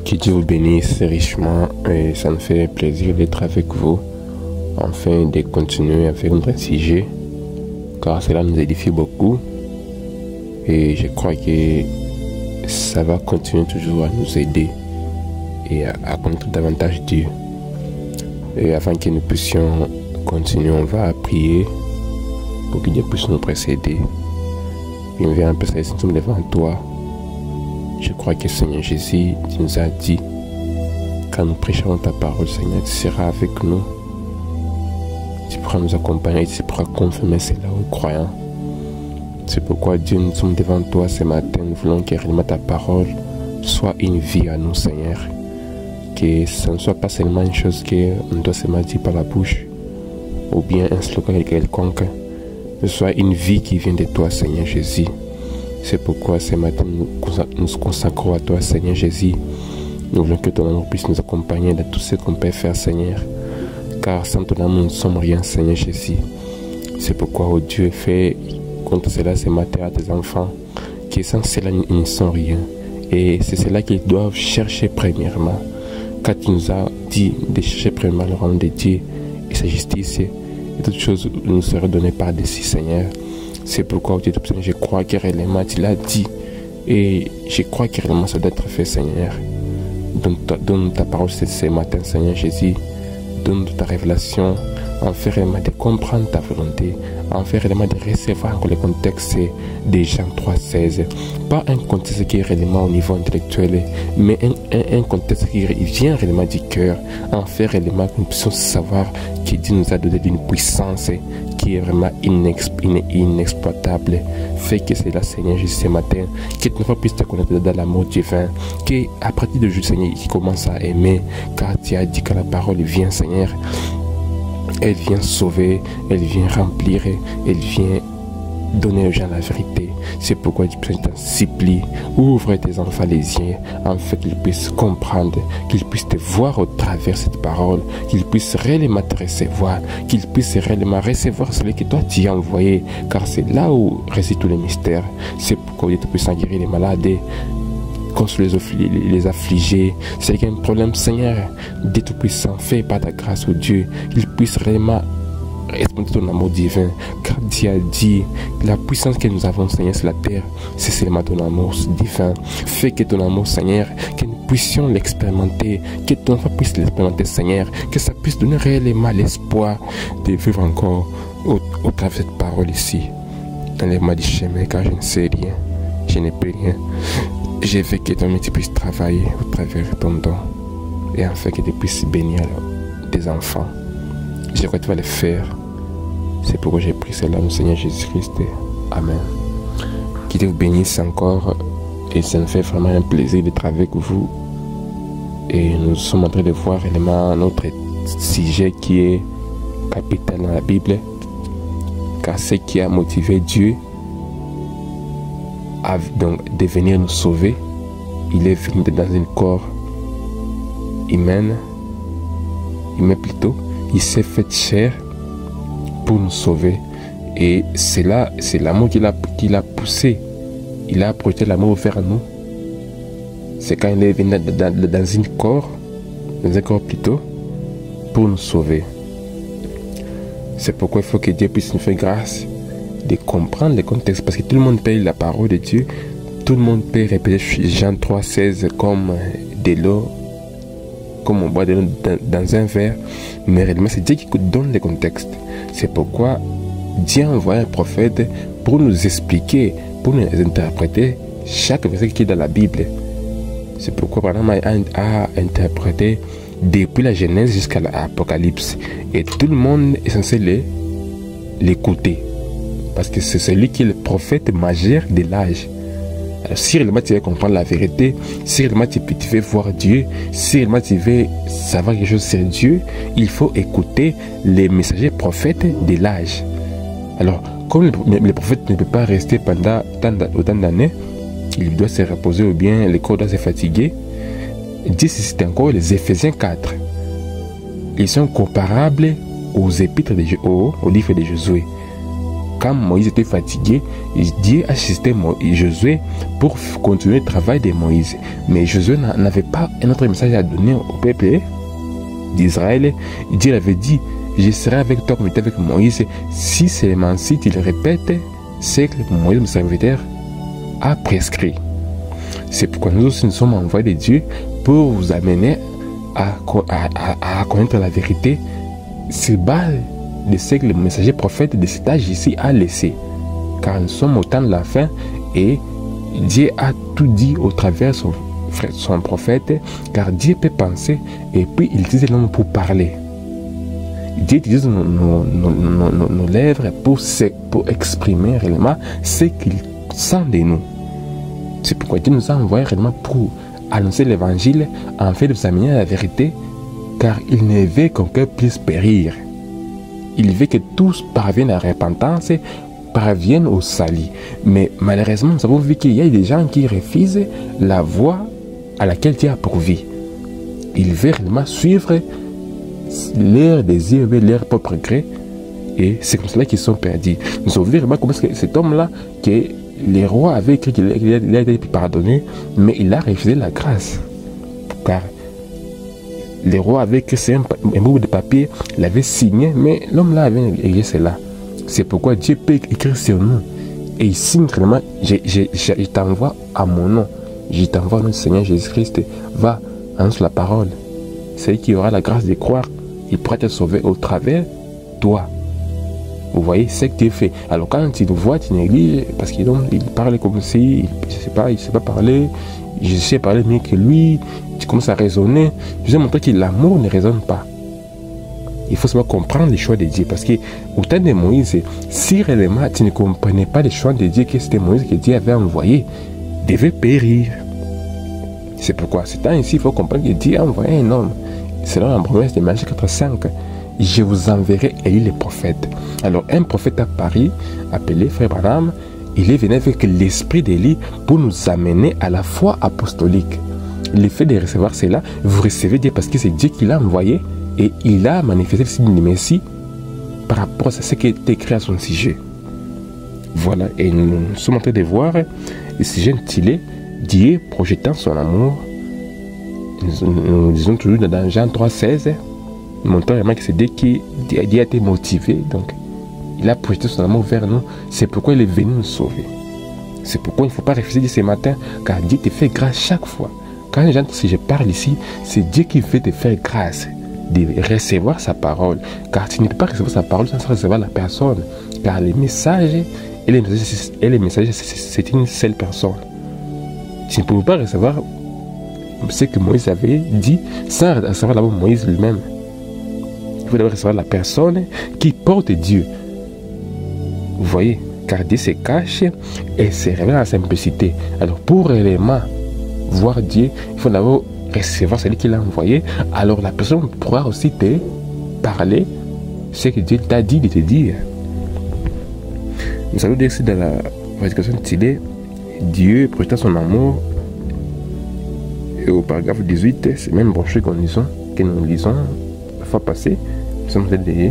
Que Dieu vous bénisse richement et ça me fait plaisir d'être avec vous, afin de continuer à faire notre sujet, car cela nous édifie beaucoup et je crois que ça va continuer toujours à nous aider et à connaître davantage Dieu. Et afin que nous puissions continuer, on va prier pour que Dieu puisse nous précéder. Il me vient un peu ça, nous sommes devant toi. Je crois que Seigneur Jésus, tu nous as dit, quand nous prêchons ta parole, Seigneur, tu seras avec nous. Tu pourras nous accompagner et tu pourras confirmer cela aux croyants. C'est pourquoi Dieu, nous sommes devant toi ce matin. Nous voulons que réellement ta parole soit une vie à nous, Seigneur. Que ce ne soit pas seulement une chose qu'on doit seulement dire par la bouche, ou bien un slogan quelconque, mais soit une vie qui vient de toi, Seigneur Jésus. C'est pourquoi ce matin nous consacrons à toi, Seigneur Jésus. Nous voulons que ton amour puisse nous accompagner dans tout ce qu'on peut faire, Seigneur. Car sans ton amour, nous ne sommes rien, Seigneur Jésus. C'est pourquoi, oh Dieu, fais contre cela ce matin à tes enfants, qui sans cela, ils ne sont rien. Et c'est cela qu'ils doivent chercher premièrement. Car tu nous as dit de chercher premièrement le royaume de Dieu et sa justice, et toutes choses nous seraient données par-dessus, Seigneur. C'est pourquoi, Dieu, je crois que réellement tu l'as dit. Et je crois que réellement ça doit être fait, Seigneur. Donne ta parole ce matin, Seigneur Jésus. Donne ta révélation. En fait réellement de comprendre ta volonté. En fait réellement de recevoir le contexte de Jean 3,16. Pas un contexte qui est réellement au niveau intellectuel, mais un contexte qui vient réellement du cœur. En fait réellement que nous puissions savoir que Dieu nous a donné une puissance qui est vraiment inexploitable. Fais que c'est là, Seigneur, juste ce matin, que tu ne puisses te connaître dans l'amour divin, qu'à partir de aujourd'hui, Seigneur, il commence à aimer, car tu as dit que la parole vient, Seigneur, elle vient sauver, elle vient remplir, elle vient donner aux gens la vérité. C'est pourquoi je t'en supplie, ouvre tes enfants les yeux, afin qu'ils puissent comprendre, qu'ils puissent te voir au travers de cette parole, qu'ils puissent réellement te recevoir, qu'ils puissent réellement recevoir celui que toi tu as envoyé, car c'est là où réside tous les mystères. C'est pourquoi Dieu te puisse en guérir les malades, consoler les affligés. C'est un problème, Seigneur, Dieu Tout-Puissant, fais par ta grâce, au Dieu, qu'il puisse réellement respecter ton amour divin, car Dieu a dit la puissance que nous avons, Seigneur, sur la terre, c'est seulement ton amour divin. Fais que ton amour, Seigneur, que nous puissions l'expérimenter, que ton enfant puisse l'expérimenter, Seigneur, que ça puisse donner réellement l'espoir de vivre encore au travers de cette parole ici. Enlève-moi du chemin, car je ne sais rien, je ne peux rien. Je veux que ton métier puisse travailler au travers de ton don, et enfin que tu puisses bénir tes enfants. Je crois que tu vas le faire. C'est pourquoi j'ai pris cela au Seigneur Jésus-Christ. Amen. Qu'il Dieu vous bénisse encore. Et ça me fait vraiment un plaisir d'être avec vous. Et nous sommes en train de voir réellement notre sujet qui est capital dans la Bible. Car ce qui a motivé Dieu à donc, de venir nous sauver, il est venu dans un corps humain plutôt. Il s'est fait chair pour nous sauver. Et c'est l'amour qui l'a poussé. Il a projeté l'amour vers nous. C'est quand il est venu dans un corps plutôt, pour nous sauver. C'est pourquoi il faut que Dieu puisse nous faire grâce de comprendre le contexte. Parce que tout le monde peut la parole de Dieu. Tout le monde peut répéter Jean 3,16 comme de l'eau, comme on boit de l'eau dans un verre, mais réellement c'est Dieu qui donne le contexte. C'est pourquoi Dieu a envoyé un prophète pour nous expliquer, pour nous interpréter chaque verset qui est dans la Bible. C'est pourquoi Abraham a interprété depuis la Genèse jusqu'à l'Apocalypse, et tout le monde est censé l'écouter, parce que c'est celui qui est le prophète majeur de l'âge. Alors, si réellement tu veux comprendre la vérité, si réellement tu veux voir Dieu, si réellement tu veux savoir quelque chose sur Dieu, il faut écouter les messagers prophètes de l'âge. Alors, comme le prophète ne peut pas rester pendant autant d'années, il doit se reposer ou bien le corps doit se fatiguer. Dieu cite encore les Éphésiens 4. Ils sont comparables aux épîtres au livre de Josué. quand Moïse était fatigué, Dieu assistait Josué pour continuer le travail de Moïse. Mais Josué n'avait pas un autre message à donner au peuple d'Israël. Dieu avait dit, je serai avec toi comme j'étais avec Moïse. Si seulement si tu le répètes, c'est que Moïse, mon serviteur, a prescrit. C'est pourquoi nous aussi nous sommes envoyés de Dieu pour vous amener à connaître la vérité sur base de ce que le messager prophète de cet âge ici a laissé. Car nous sommes au temps de la fin et Dieu a tout dit au travers de son prophète, car Dieu peut penser et puis il utilise l'homme pour parler. Dieu utilise nos lèvres pour exprimer réellement ce qu'il sent de nous. C'est pourquoi Dieu nous a envoyés réellement pour annoncer l'évangile en fait de vous amener à la vérité, car il ne veut qu'aucun puisse périr. Il veut que tous parviennent à la repentance, parviennent au salut. Mais malheureusement, nous avons vu qu'il y a des gens qui refusent la voie à laquelle Dieu a pourvu. Ils veulent réellement suivre leurs désirs, leur propre gré, et c'est comme cela qu'ils sont perdus. Nous avons vu vraiment comment cet homme-là, que les rois avaient écrit qu'il a été pardonné, mais il a refusé la grâce. Car les rois avaient écrit un bout de papier, l'avait signé, mais l'homme-là avait écrit cela. C'est pourquoi Dieu peut écrire sur nous. Et il signe vraiment, je t'envoie à mon nom. Je t'envoie notre Seigneur Jésus-Christ. Va, annonce la parole. Celui qui aura la grâce de croire, il pourra te sauver au travers de toi. Vous voyez ce que Dieu fait. Alors quand tu le vois, tu négliges, parce qu'il parle comme si, il ne sait pas parler, je sais parler mieux que lui, tu commences à raisonner. Je vous ai montré que l'amour ne raisonne pas. Il faut seulement comprendre les choix de Dieu. Parce que au temps de Moïse, si réellement tu ne comprenais pas les choix de Dieu, que c'était Moïse que Dieu avait envoyé, devait périr. C'est pourquoi ce temps ici, il faut comprendre que Dieu a envoyé un homme. Selon la promesse de Matthieu 4:5, je vous enverrai Élie le prophète. Alors un prophète à Paris, appelé Frère Branham, il est venu avec l'esprit d'Élie pour nous amener à la foi apostolique. Le fait de recevoir cela, vous recevez Dieu parce que c'est Dieu qui l'a envoyé et il a manifesté le signe du Messie par rapport à ce qui est écrit à son sujet. Voilà, et nous sommes en train de voir le sujet intitulé Dieu projetant son amour. Nous disons toujours dans Jean 3,16, montrant vraiment que c'est Dieu qui a été motivé, donc il a projeté son amour vers nous. C'est pourquoi il est venu nous sauver. C'est pourquoi il ne faut pas refuser Dieu ce matin, car Dieu te fait grâce chaque fois. Quand les gens, si je parle ici, c'est Dieu qui veut te faire grâce de recevoir sa parole, car tu ne peux pas recevoir sa parole sans recevoir la personne, car les messages et les messages, c'est une seule personne. Tu ne peux pas recevoir ce que Moïse avait dit sans recevoir d'abord Moïse lui-même. Il faut d'abord recevoir la personne qui porte Dieu. Vous voyez, car Dieu se cache et se révèle en simplicité. Alors pour réellement voir Dieu, il faut d'abord recevoir celui qui l'a envoyé. Alors la personne pourra aussi te parler ce que Dieu t'a dit de te dire. Nous allons dire ici dans la prédication intitulée Dieu projetant son amour. Et au paragraphe 18, c'est même branché que nous lisons la fois passée. Nous sommes en train de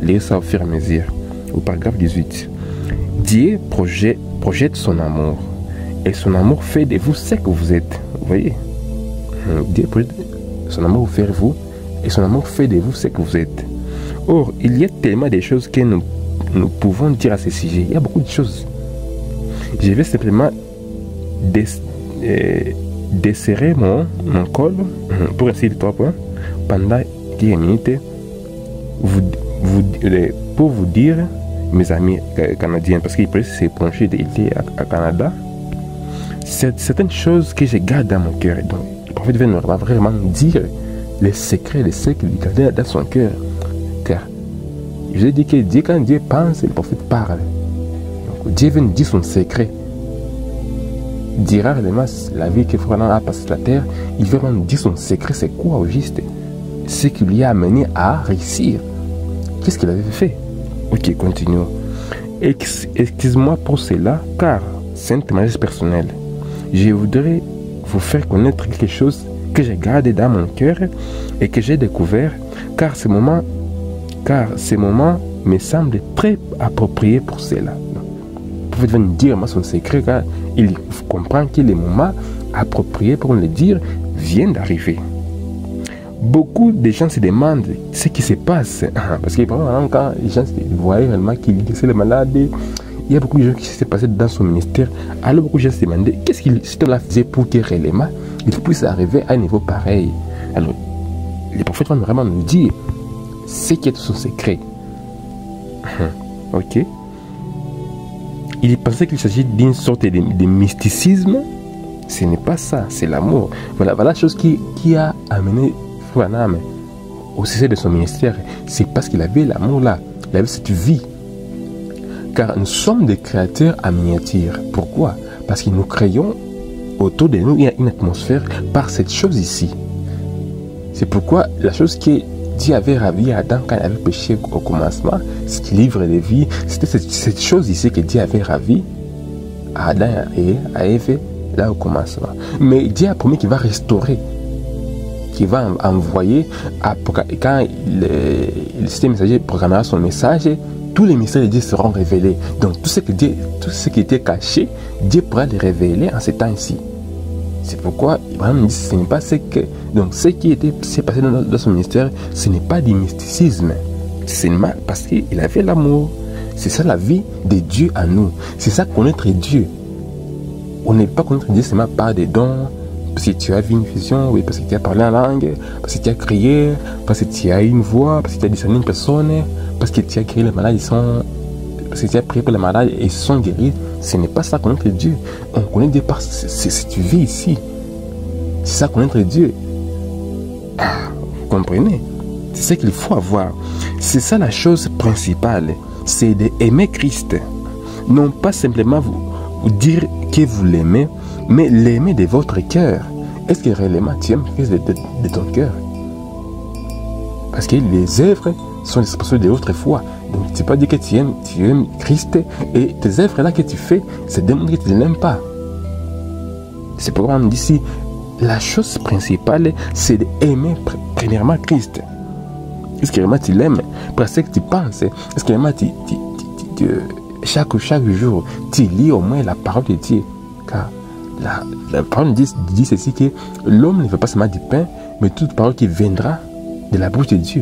lire ça au fur et à mesure. Au paragraphe 18, Dieu projette son amour. Et son amour fait de vous ce que vous êtes. Vous voyez, Dieu projette son amour vers vous. Et son amour fait de vous ce que vous êtes. Or, il y a tellement de choses que nous pouvons dire à ce sujet. Il y a beaucoup de choses. Je vais simplement desserrer mon col pour essayer les 3 points pendant 10 minutes pour vous dire, mes amis canadiens, parce qu'il peut se pencher à Canada, certaines choses que je garde dans mon cœur. Donc, le prophète va vraiment dire les secrets de ce qu'il garde dans son cœur. Car je vous ai dit que Dieu, quand Dieu pense, le prophète parle. Donc, Dieu vient nous dire son secret. Dira réellement la vie que Frère a passé sur la terre, il veut vraiment nous dire son secret, c'est quoi au juste? Ce qui lui a amené à réussir. Qu'est-ce qu'il avait fait? Ok, continuons. Excuse-moi pour cela, car c'est un témoignage personnel. Je voudrais vous faire connaître quelque chose que j'ai gardé dans mon cœur et que j'ai découvert, car ces moments me semble très approprié pour cela. Le prophète va nous dire son secret, car il comprend que le moment approprié pour le dire vient d'arriver. Beaucoup de gens se demandent ce qui se passe. Parce que quand les gens voient réellement qu'il guérissait les malades, il y a beaucoup de gens qui s'est passé dans son ministère. Alors beaucoup de gens se demandaient qu'est-ce qu'il faisait pour que réellement il puisse arriver à un niveau pareil. Alors, les prophètes vont vraiment nous dire ce qui est son secret. Ok. Il pensait qu'il s'agit d'une sorte de mysticisme. Ce n'est pas ça, c'est l'amour. Voilà la chose qui a amené Branham au succès de son ministère. C'est parce qu'il avait l'amour là, il avait cette vie. Car nous sommes des créateurs à miniature. Pourquoi? Parce que nous créons autour de nous une atmosphère par cette chose ici. C'est pourquoi la chose que Dieu avait ravi à Adam quand il avait péché au commencement, c'est qu'il livre de vie. C'était cette chose ici que Dieu avait ravi à Adam et à Ève là au commencement. Mais Dieu a promis qu'il va restaurer, qu'il va envoyer, quand le système messager programmera son message, tous les mystères de Dieu seront révélés. Donc tout ce qui était caché, Dieu pourra les révéler en ces temps-ci. C'est pourquoi Abraham dit que ce n'est pas ce que... Donc ce qui s'est passé dans son ministère, ce n'est pas du mysticisme. C'est mal parce qu'il avait l'amour. C'est ça la vie de Dieu à nous. C'est ça connaître Dieu. On n'est pas connaître Dieu seulement par des dons, parce que tu as vu une vision, oui, parce que tu as parlé en langue, parce que tu as crié, parce que tu as une voix, parce que tu as discerné une personne, parce que tu as guéri les malades, parce que tu as prié pour les malades et ils sont guéris. Ce n'est pas ça connaître Dieu. On connaît Dieu par cette vie ici. C'est ça connaître Dieu. Vous comprenez? C'est ce qu'il faut avoir. C'est ça la chose principale. C'est d'aimer Christ. Non pas simplement vous dire que vous l'aimez, mais l'aimer de votre cœur. Est-ce que réellement tu aimes Christ de ton cœur? Parce que les œuvres sont les expressions de votre foi. Donc tu ne peux pas dire que tu aimes Christ et tes œuvres là que tu fais, c'est démontrer que tu ne l'aimes pas. C'est pourquoi on dit ici, la chose principale, c'est d'aimer premièrement Christ. Est-ce que vraiment tu l'aimes? Parce que tu penses. Est-ce que vraiment chaque jour, tu lis au moins la parole de Dieu? Car la parole dit ceci, que l'homme ne veut pas seulement du pain, mais toute parole qui viendra de la bouche de Dieu.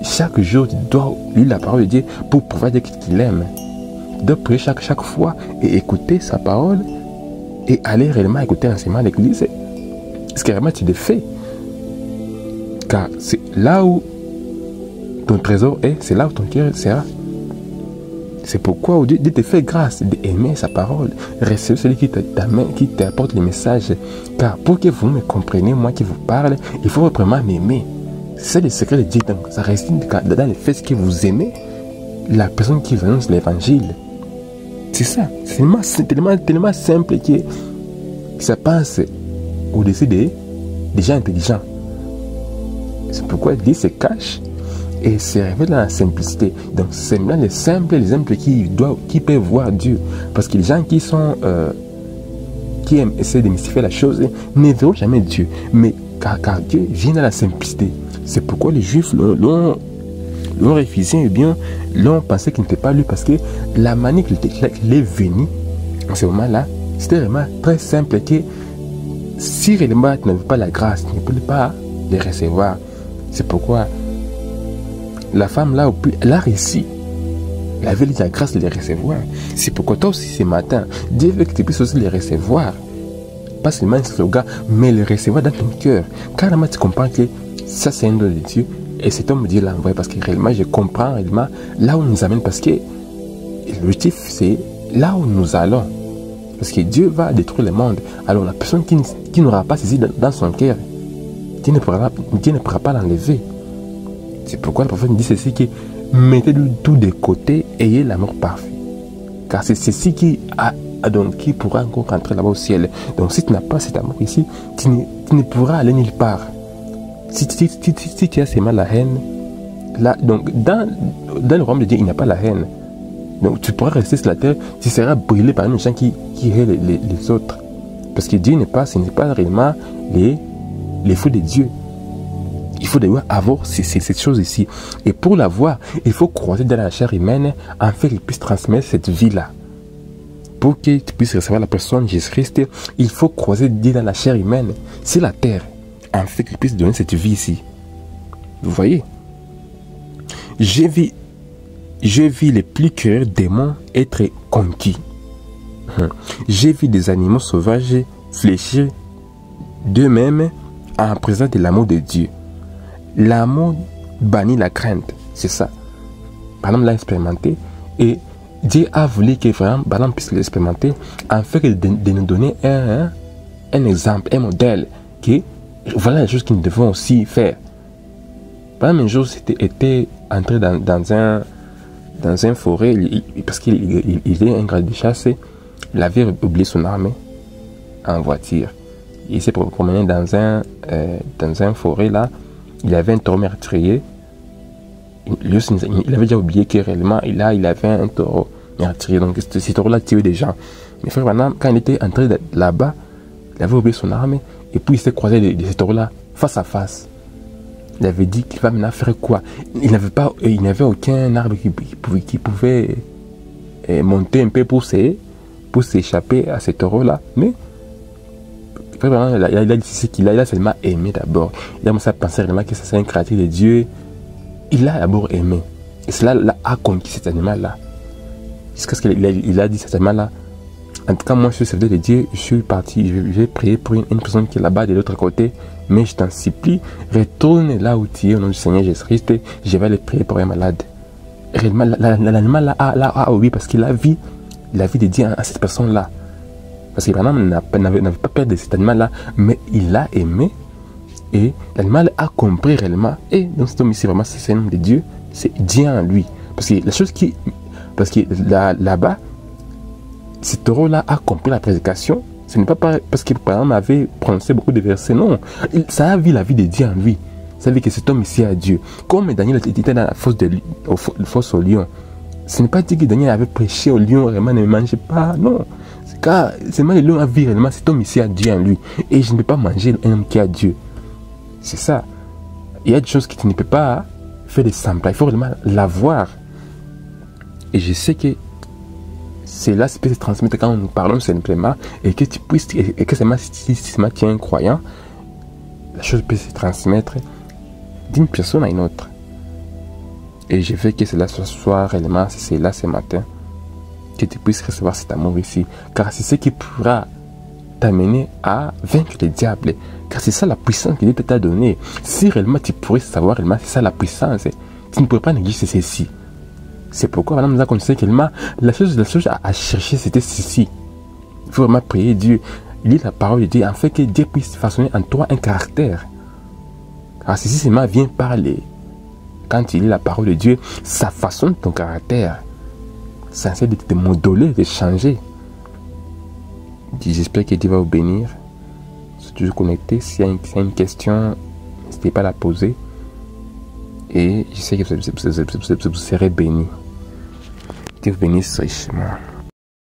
Chaque jour, tu dois lire la parole de Dieu pour pouvoir dire qu'il aime. Tu dois prier chaque fois et écouter sa parole et aller réellement écouter l'enseignement de l'église. Est-ce que vraiment tu le fais? Car c'est là où ton trésor est, c'est là où ton cœur sera. C'est pourquoi Dieu te fait grâce d'aimer sa parole, recevoir celui qui t'apporte les messages. Car pour que vous me compreniez, moi qui vous parle, il faut vraiment m'aimer. C'est le secret de Dieu. Donc, ça réside dans le fait que vous aimez la personne qui vous annonce l'évangile. C'est ça. C'est tellement simple que ça passe au-dessus des gens intelligents. C'est pourquoi Dieu se cache et se révèle dans la simplicité. Donc, c'est dans les simples qui peuvent voir Dieu. Parce que les gens qui essaient de mystifier la chose ne verront jamais Dieu. Mais car Dieu vient dans la simplicité. C'est pourquoi les Juifs l'ont refusé, et bien l'ont pensé qu'il n'était pas lui, parce que la manière qu'il est venu en ce moment-là, c'était vraiment très simple, que si réellement tu n'avais pas la grâce, tu ne peux pas les recevoir. C'est pourquoi la femme là, elle a réussi. Elle avait la grâce de les recevoir. C'est pourquoi toi aussi ce matin, Dieu veut que tu puisses aussi les recevoir. Pas seulement un slogan, mais les recevoir dans ton cœur. Carrément, tu comprends que ça, c'est un don de Dieu. Et cet homme Dieu l'a envoyé parce que réellement, je comprends réellement là où il nous amène. Parce que l'objectif, c'est là où nous allons. Parce que Dieu va détruire le monde. Alors, la personne qui n'aura pas saisi dans son cœur, Dieu ne pourra pas l'enlever. C'est pourquoi le prophète dit ceci, que mettez tout de côté, ayez l'amour parfait. Car c'est ceci qui pourra encore rentrer là-bas au ciel. Donc si tu n'as pas cet amour ici, tu ne pourras aller nulle part. Si tu as seulement la haine, là, donc dans le royaume de Dieu, il n'y a pas la haine. Donc tu pourras rester sur la terre, tu seras brûlé par les gens qui haïssent les autres. Parce que Dieu ce n'est pas réellement les fous de Dieu. Il faut d'ailleurs avoir cette chose ici. Et pour l'avoir, il faut croiser dans la chair humaine afin qu'il puisse transmettre cette vie-là. Pour que tu puisses recevoir la personne Jésus-Christ, il faut croiser Dieu dans la chair humaine, sur la terre, afin qu'il puisse donner cette vie ici. Vous voyez? J'ai vu les plus curieux démons être conquis. J'ai vu des animaux sauvages fléchir d'eux-mêmes en présence de l'amour de Dieu. L'amour bannit la crainte, c'est ça. Madame l'a expérimenté et Dieu a voulu que vraiment Madame puisse l'expérimenter afin de nous donner un exemple, un modèle que voilà les choses que nous devons aussi faire. Madame un jour était entré dans un forêt parce qu'il était un grand de chasse. Il avait oublié son arme en voiture. Il s'est promené dans un forêt là. Il avait un taureau meurtrier. Il avait déjà oublié que réellement il avait un taureau meurtrier. Donc ce taureau-là tuait des gens. Mais frère Branham, quand il était entré là-bas, il avait oublié son arme. Et puis il s'est croisé de ce taureau-là face à face. Il avait dit qu'il va maintenant faire quoi? Il n'avait aucun arbre qui pouvait monter un peu pour s'échapper à ce taureau-là. Mais il a dit ce qu'il a. Il a seulement aimé d'abord. Il a commencé à penser réellement que c'est un créature de Dieu. Il a d'abord aimé. Et cela a conquis cet animal-là. Jusqu'à ce qu'il a dit cet animal-là. En tout cas, moi, je suis serviteur de Dieu. Je suis parti. Je vais prier pour une personne qui est là-bas de l'autre côté. Mais je t'en supplie, retourne là où tu es au nom du Seigneur Jésus-Christ. Je vais aller prier pour un malade. Réellement, l'animal a oublié parce qu'il a vu la vie de Dieu à cette personne-là. Parce que Branham n'avait pas peur de cet animal-là, mais il l'a aimé. Et l'animal a compris réellement. Et donc cet homme ici, vraiment, c'est un homme de Dieu. C'est Dieu en lui. Parce que la chose qui... Parce que là-bas, ce taureau-là a compris la prédication. Ce n'est pas parce que Branham avait prononcé beaucoup de versets. Non. Ça a vu la vie de Dieu en lui. Ça veut dire que cet homme ici a Dieu. Comme Daniel était dans la fosse au lion. Ce n'est pas dit que Daniel avait prêché au lion, vraiment ne mangeait pas. Non. Car seulement le lion a vu réellement cet homme ici a Dieu en lui. Et je ne peux pas manger un homme qui a Dieu. C'est ça. Il y a des choses que tu ne peux pas faire de semblant. Il faut vraiment l'avoir. Et je sais que cela peut se transmettre quand nous parlons simplement. Et que tu puisses. Et que seulement si tu es un croyant, la chose peut se transmettre d'une personne à une autre. Et je veux que cela soit réellement, c'est là ce matin, que tu puisses recevoir cet amour ici. Car c'est ce qui pourra t'amener à vaincre le diable. Car c'est ça la puissance que Dieu t'a donnée. Si réellement tu pourrais savoir, réellement c'est ça la puissance, tu ne pourrais pas négliger ceci. C'est pourquoi Madame nous a conseillé qu'elle la chose à chercher, c'était ceci. Il faut vraiment prier Dieu, lire la parole de Dieu, afin que Dieu puisse façonner en toi un caractère. Car ceci seulement vient parler. Quand tu lis la parole de Dieu, ça façonne ton caractère. Ça essaie de te modeler, de changer. J'espère que Dieu va vous bénir. Si tu es connecté, s'il y a une question, n'hésitez pas à la poser. Et je sais que vous serez bénis. Dieu vous bénisse richement.